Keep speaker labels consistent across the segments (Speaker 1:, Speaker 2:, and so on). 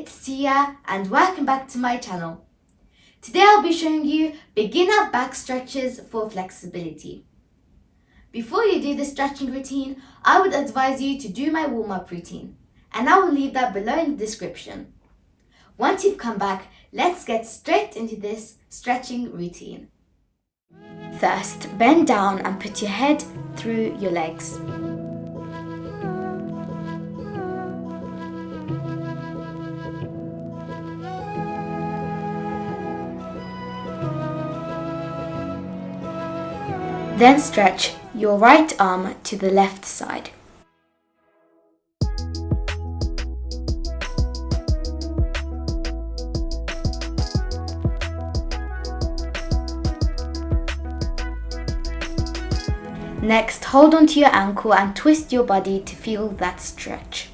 Speaker 1: it's Tia and welcome back to my channel. Today I'll be showing you beginner back stretches for flexibility. Before you do the stretching routine, I would advise you to do my warm-up routine, and I will leave that below in the description. Once you've come back, let's get straight into this stretching routine. First, bend down and put your head through your legs. Then stretch your right arm to the left side. Next, hold onto your ankle and twist your body to feel that stretch.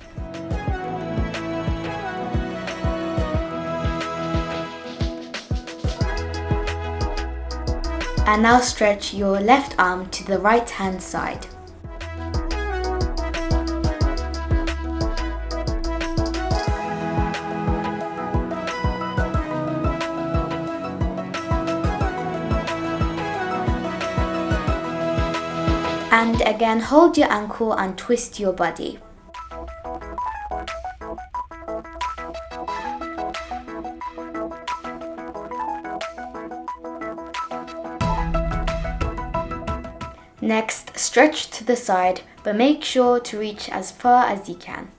Speaker 1: And now stretch your left arm to the right hand side. And again, hold your ankle and twist your body. Next, stretch to the side, but make sure to reach as far as you can.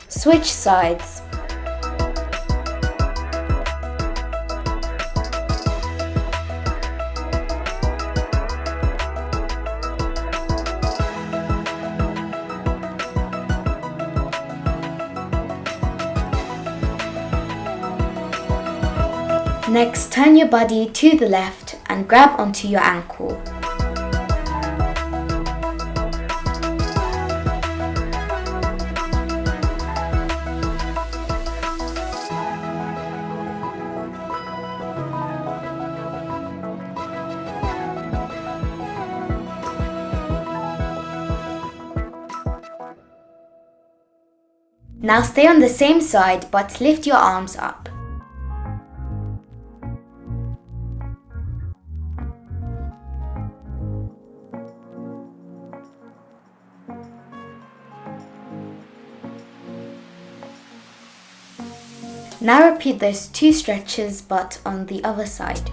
Speaker 1: Switch sides. Next, turn your body to the left and grab onto your ankle. Now stay on the same side but lift your arms up. Now repeat those two stretches but on the other side.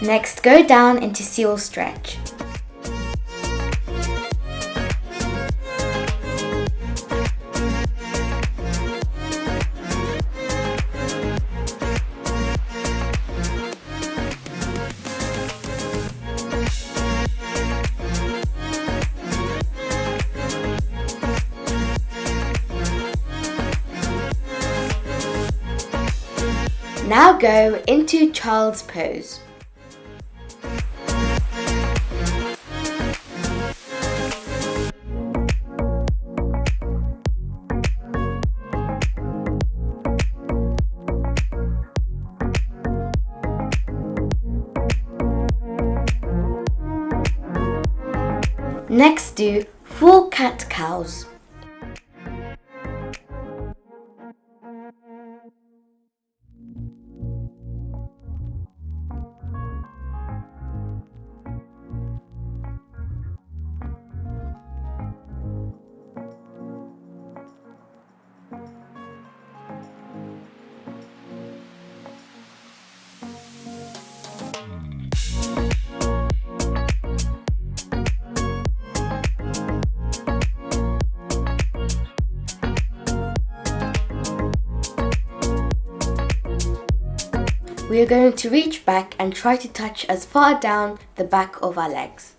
Speaker 1: Next, go down into seal stretch. Now go into child's pose. Next, do full cat-cows. we are going to reach back and try to touch as far down the back of our legs.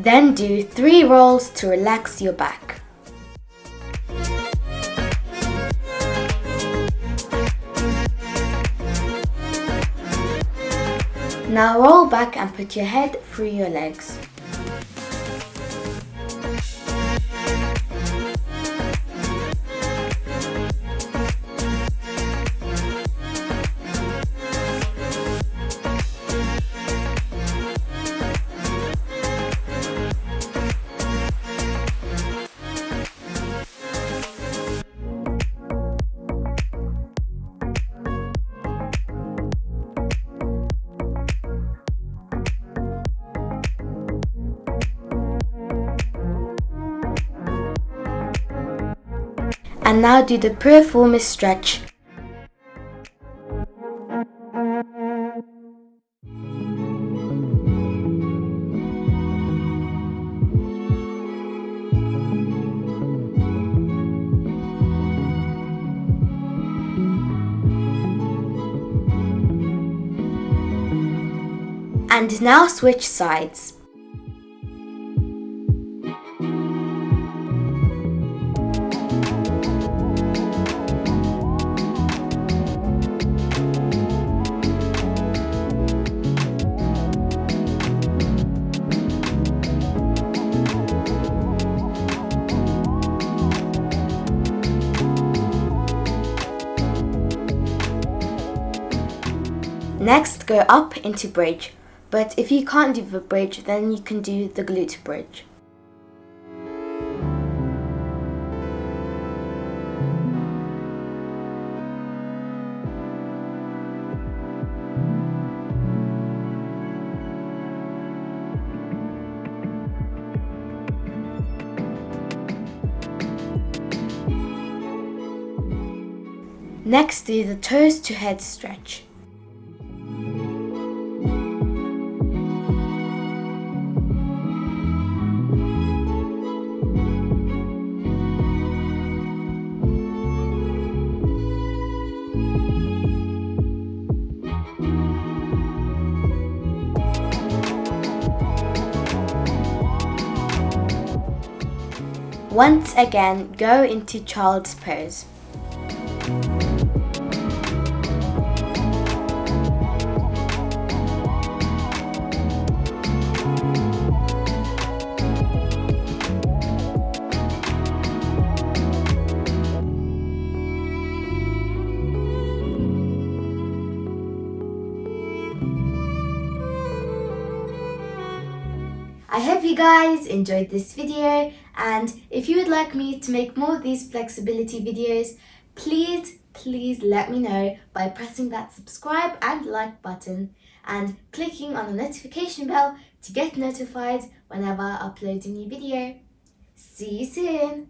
Speaker 1: Then do 3 rolls to relax your back. Now roll back and put your head through your legs. And now do the piriformis stretch. And now switch sides. Next, go up into bridge, but if you can't do the bridge, then you can do the glute bridge. Next, do the toes to head stretch. Once again, go into child's pose. I hope you guys enjoyed this video, and if you would like me to make more of these flexibility videos, please let me know by pressing that subscribe and like button and clicking on the notification bell to get notified whenever I upload a new video. See you soon!